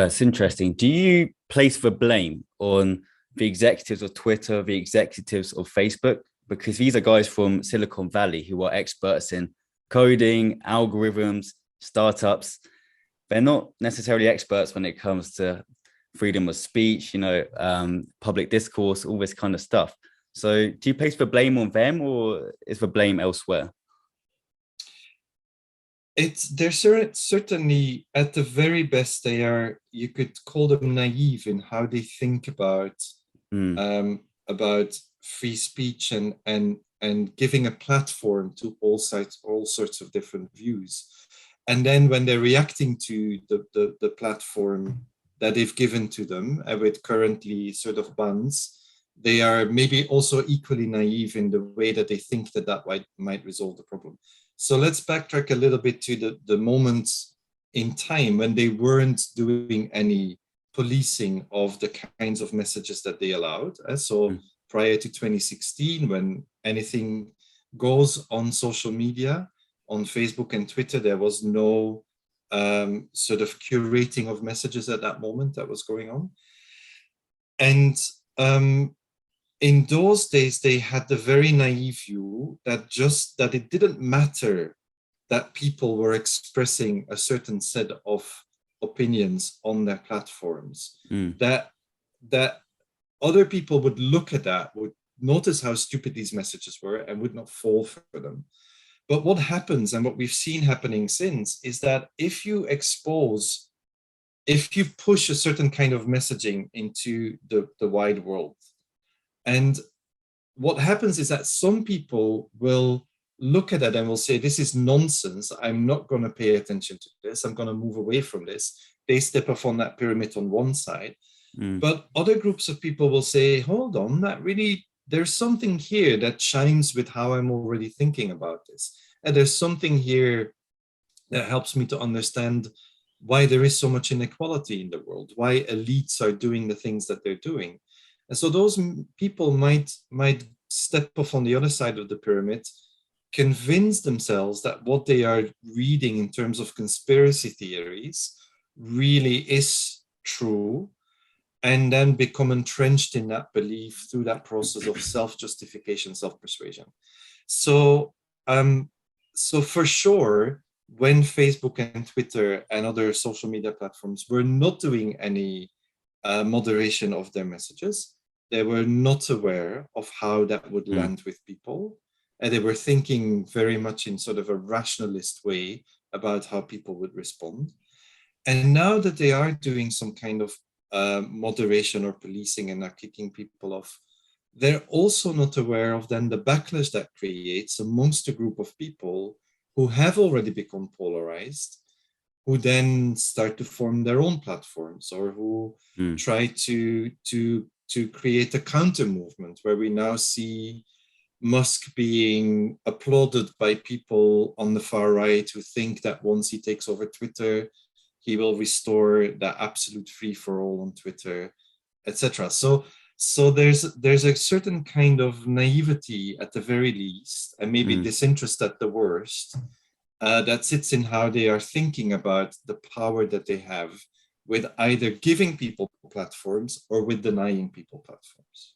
That's interesting. Do you place the blame on the executives of Twitter, the executives of Facebook? Because these are guys from Silicon Valley who are experts in coding, algorithms, startups. They're not necessarily experts when it comes to freedom of speech, public discourse, all this kind of stuff. So do you place the blame on them or is the blame elsewhere? Certainly at the very best you could call them naive in how they think Mm, about free speech and giving a platform to all sorts of different views. And then when they're reacting to the platform that they've given to them with currently sort of bans, they are maybe also equally naive in the way that they think that might resolve the problem. So let's backtrack a little bit to the moments in time when they weren't doing any policing of the kinds of messages that they allowed. So mm, prior to 2016, when anything goes on social media, on Facebook and Twitter, there was no sort of curating of messages at that moment that was going on. And in those days, they had the very naive view that it didn't matter that people were expressing a certain set of opinions on their platforms, mm, that other people would look at that, would notice how stupid these messages were and would not fall for them. But what happens, and what we've seen happening since, is that if you push a certain kind of messaging into the wide world, and what happens is that some people will look at that and will say, this is nonsense. I'm not going to pay attention to this. I'm going to move away from this. They step off on that pyramid on one side. mm, But other groups of people will say, hold on, there's something here that chimes with how I'm already thinking about this. And there's something here that helps me to understand why there is so much inequality in the world, why elites are doing the things that they're doing. And so those people might step off on the other side of the pyramid, convince themselves that what they are reading in terms of conspiracy theories really is true, and then become entrenched in that belief through that process of self-justification, self-persuasion. So, so for sure, when Facebook and Twitter and other social media platforms were not doing any moderation of their messages, they were not aware of how that would mm. land with people. And they were thinking very much in sort of a rationalist way about how people would respond. And now that they are doing some kind of moderation or policing and are kicking people off, they're also not aware of then the backlash that creates amongst a group of people who have already become polarized, who then start to form their own platforms, or who Mm. try to create a counter movement where we now see Musk being applauded by people on the far right who think that once he takes over Twitter, he will restore the absolute free for all on Twitter, etc. So there's a certain kind of naivety at the very least, and maybe Mm. disinterest at the worst, that sits in how they are thinking about the power that they have with either giving people platforms or with denying people platforms.